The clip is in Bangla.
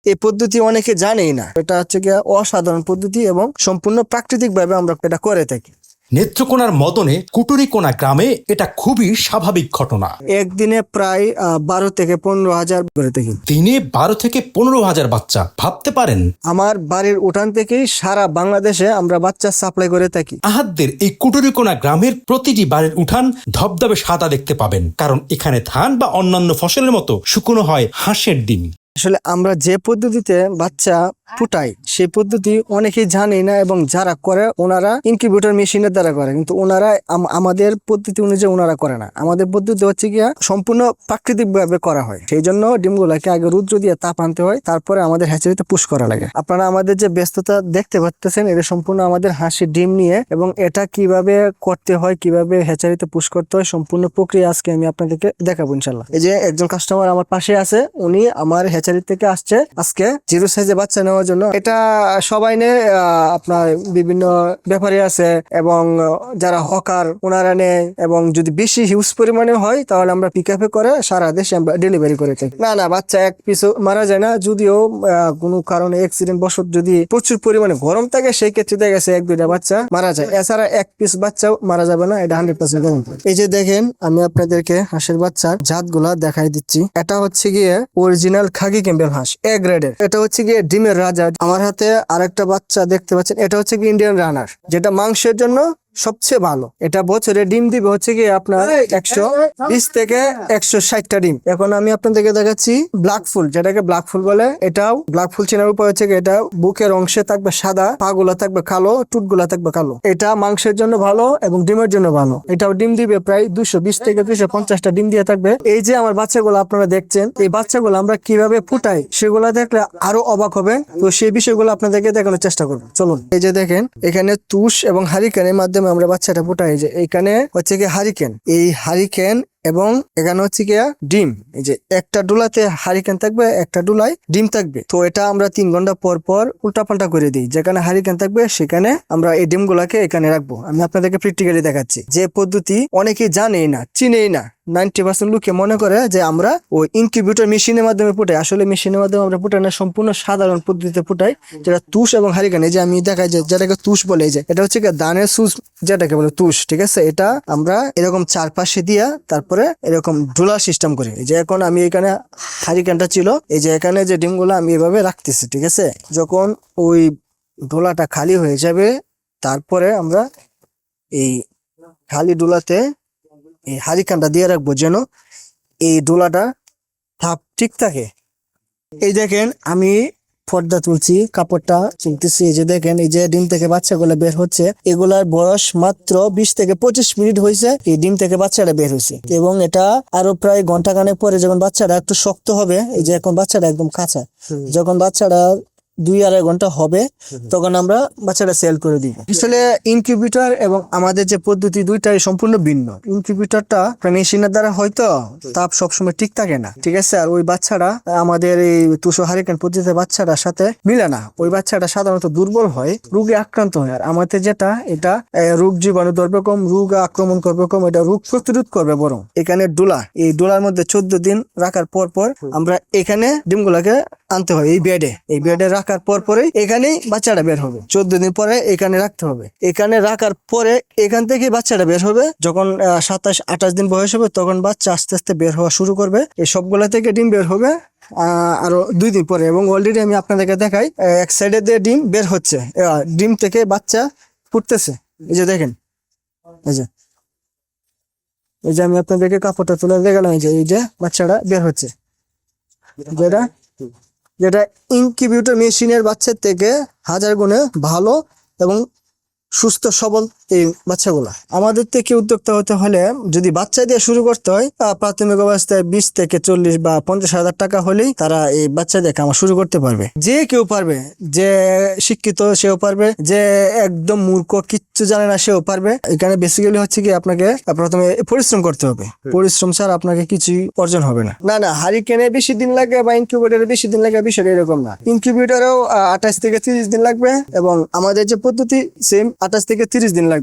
এই পদ্ধতি অনেকে জানেই না। এটা হচ্ছে গিয়ে অসাধারণ পদ্ধতি এবং সম্পূর্ণ প্রাকৃতিক ভাবে আমরা এটা করে থাকি। নেত্রকোনার মদনে কুটুরিকোনা গ্রামে এটা খুবই স্বাভাবিক ঘটনা। একদিনে প্রায় 12 থেকে 15,000 করে থাকি। দিনে 12 থেকে 15,000 বাচ্চা, ভাবতে পারেন। আমার বাড়ির উঠান থেকেই সারা বাংলাদেশে আমরা বাচ্চা সাপ্লাই করে থাকি। আহাদদের এই কুটুরিকোনা গ্রামের প্রতিটি বাড়ির উঠান ধবধবে সাদা দেখতে পাবেন, কারণ এখানে ধান বা অন্যান্য ফসলের মতো শুকনো হয় হাঁসের ডিম। আসলে আমরা যে পদ্ধতিতে বাচ্চা ফুটাই সেই পদ্ধতি অনেকেই জানে না, এবং যারা করে ওনারা ইনকিউবেটর মেশিনের দ্বারা করে, কিন্তু ওনারা আমাদের পদ্ধতি অনুযায়ী ওনারা করে না। আমাদের পদ্ধতি হচ্ছে গিয়া সম্পূর্ণ প্রাকৃতিক ভাবে করা হয়। সেই জন্য ডিমগুলাকে আগে রৌদ্র দিয়ে তাপ আনতে হয়, তারপরে আমাদের হ্যাচারিতে পুশ করা লাগে। আপনারা আমাদের যে ব্যস্ততা দেখতে পাচ্ছেন এটা সম্পূর্ণ আমাদের হাঁসের ডিম নিয়ে, এবং এটা কিভাবে করতে হয়, কিভাবে হ্যাচারিতে পুশ করতে হয়, সম্পূর্ণ প্রক্রিয়া আজকে আমি আপনাদেরকে দেখাবো ইনশাল্লাহ। এই যে একজন কাস্টমার আমার পাশে আছে, উনি আমার হ্যাচারি থেকে আসছে আজকে 0 সাইজে বাচ্চা নেওয়ার জন্য। এটা সবাই নেয়, আপনার বিভিন্ন ব্যাপারী আছে এবং যারা হকার ওনারা নেয়, এবং যদি বেশি হিউজ পরিমাণে হয় তাহলে আমরা পিক আপে করে সারা দেশে আমরা ডেলিভারি করে থাকি। না বাচ্চা এক পিসও মারা যায় না, যদিও কোনো কারণে অ্যাক্সিডেন্ট বশত যদি প্রচুর পরিমাণে গরম থাকে সেই ক্ষেত্রে দেখা গেছে 1-2টা বাচ্চা মারা যায়, এছাড়া এক পিস বাচ্চাও মারা যাবে না, এটা 100% গ্যারান্টি। এই যে দেখেন আমি আপনাদেরকে হাঁসের বাচ্চার জাতগুলা দেখাই দিচ্ছি। এটা হচ্ছে গিয়ে অরিজিনাল খাকি ক্যাম্বেল হাঁস, এ গ্রেডের। এটা হচ্ছে গিয়ে ডিমের রাজা। আমার হাতে আরেকটা বাচ্চা দেখতে পাচ্ছেন, এটা হচ্ছে কি ইন্ডিয়ান রানার, যেটা মাংসের জন্য সবচেয়ে ভালো। এটা বছরে ডিম দিবে হচ্ছে কি আপনার 120 থেকে 160টা ডিম। এখন আমি আপনাদেরকে দেখাচ্ছি ব্ল্যাক ফুল, যেটাকে ব্ল্যাক ফুল বলে। এটাও ব্ল্যাক ফুল চেনার উপায় হচ্ছে কি, এটা বুকের অংশে থাকবে সাদা, পা গুলা থাকবে কালো, টুট গুলা থাকবে কালো। এটা মাংসের জন্য ভালো এবং ডিমের জন্য ভালো। এটাও ডিম দিবে প্রায় 220 থেকে 250টা ডিম দিয়ে থাকবে। এই যে আমার বাচ্চাগুলো আপনারা দেখছেন, এই বাচ্চাগুলো আমরা কিভাবে ফুটাই সেগুলো দেখলে আরো অবাক হবেন। তো সেই বিষয়গুলো আপনাদেরকে দেখানোর চেষ্টা করবো, চলুন। এই যে দেখেন এখানে তুষ এবং হারিকেনের মাধ্যমে আমরা বাচ্চাটা ফুটাই। যে এখানে হচ্ছে কি হারিকেন, এই হারিকেন এবং এখানে হচ্ছে গিয়া ডিম। এই যে একটা ডুলাতে হারিকেন থাকবে, একটা ডুলায় ডিম থাকবে। তো এটা আমরা 3 ঘন্টা পর পর উল্টাপাল্টা করে দিই। যেখানে হারিকেন থাকবে সেখানে আমরা এই ডিম গুলাকে এখানে রাখবো। আমি আপনাদেরকে প্র্যাকটিক্যালি দেখাচ্ছি। যে পদ্ধতি অনেকেই জানেই না, চিনেই না। 90% লোকে মনে করে যে আমরা ওই ইনকিউবেটর মেশিনের মাধ্যমে ফুটাই। আসলে মেশিনের মাধ্যমে আমরা ফুটাই না, সম্পূর্ণ সাধারণ পদ্ধতিতে ফুটাই, যেটা তুষ এবং হারিকেন। এই যে আমি দেখাই যে যেটাকে তুষ বলে, এই যে এটা হচ্ছে ধানের সুচ যেটাকে বলে তুষ, ঠিক আছে। এটা আমরা এরকম চারপাশে দিয়া তারপরে এরকম ঢোলা সিস্টেম করি। এই যে এখন আমি এখানে হারিকেনটা ছিল, এই যে এখানে যে ডিমগুলো আমি এভাবে রাখতেছি, ঠিক আছে। যখন ওই ঢোলাটা খালি হয়ে যাবে তারপরে আমরা এই খালি ডোলাতে এই হারিকেনটা দিয়ে রাখবো, যেন এই ডোলাটা ভাব ঠিক থাকে। এই দেখেন আমি পর্দা তুলছি, কাপড়টা তুলতেছি। এই যে দেখেন এই যে ডিম থেকে বাচ্চাগুলো বের হচ্ছে, এগুলার বয়স মাত্র 20 থেকে 25 মিনিট হয়েছে এই ডিম থেকে বাচ্চাটা বের হয়েছে, এবং এটা আরো প্রায় ঘন্টা খানেক পরে যখন বাচ্চাটা একটু শক্ত হবে, এই যে এখন বাচ্চাটা একদম কাঁচা, যখন বাচ্চাটা 2-2.5 ঘন্টা হবে তখন আমরা বাচ্চাটা সেল করে দিই। আসলে ইনকিউবেটর এবং আমাদের যে পদ্ধতি দুইটাই সম্পূর্ণ ভিন্ন। ইনকিউবেটরটা মেশিনের দ্বারা হয়তো তাপ সবসময় ঠিক থাকে না, ঠিক আছে। আর ওই বাচ্চাটা আমাদের এই তুষো হারিকেন পদ্ধতিতে বাচ্চাটার সাথে মিলে না। ওই বাচ্চাটা সাধারণত দুর্বল হয়, রোগে আক্রান্ত হয়। আর আমাদের যেটা এটা রোগ জীবাণু ধরবে কম, রোগ আক্রমণ করবে কম, এটা রোগ প্রতিরোধ করবে বরং। এখানে ডোলা, এই ডোলার মধ্যে 14 দিন রাখার পর পর আমরা এখানে ডিমগুলাকে আনতে হয় এই বেডে। এই বেডে রাখার পর পরে এখানেই বাচ্চাটা বের হবে। 14 দিন পরে এখানে রাখতে হবে। এখানে রাখার পরে এখান থেকে বাচ্চাটা বের হবে। যখন 27-28 দিন বয়স হবে তখন বাচ্চা আস্তে আস্তে বের হওয়া শুরু করবে। এই সবগুলা থেকে ডিম বের হবে আরো 2 দিন পরে। এবং অলরেডি আমি আপনাদেরকে দেখাই, এক সাইডে দিয়ে ডিম বের হচ্ছে, ডিম থেকে বাচ্চা ফুটতেছে। এই যে দেখেন, এই যে আমি আপনাদেরকে কাপড়টা তুলে দেখালাম, এই যে বাচ্চাটা বের হচ্ছে, যেটা ইনকিউবেটর মেশিনের বাচ্চার থেকে 1000 গুণে ভালো এবং সুস্থ সবল এই বাচ্চাগুলা। আমাদের থেকে উদ্যোক্তা হতে হলে যদি বাচ্চা দিয়ে শুরু করতে হয়, প্রাথমিক অবস্থায় 20 থেকে 40 বা 50,000 টাকা হলেই তারা এই বাচ্চা দিয়ে কামা শুরু করতে পারবে। যে কেউ পারবে, যে শিক্ষিত সেও পারবে, যে একদম মূর্খ কিচ্ছু জানে না সেও পারবে। এখানে বেসিক্যালি হচ্ছে কি আপনাকে প্রথমে পরিশ্রম করতে হবে। পরিশ্রম ছাড়া আপনাকে কিছুই অর্জন হবে না। না হারিকেনে বেশি দিন লাগে বা ইনকিউবেটরে বেশি দিন লাগে, বিষয়টা এরকম না। ইনকিউবেটরেও 28 থেকে 30 দিন লাগবে, এবং আমাদের যে পদ্ধতি সেম 28 থেকে 30 দিন লাগবে।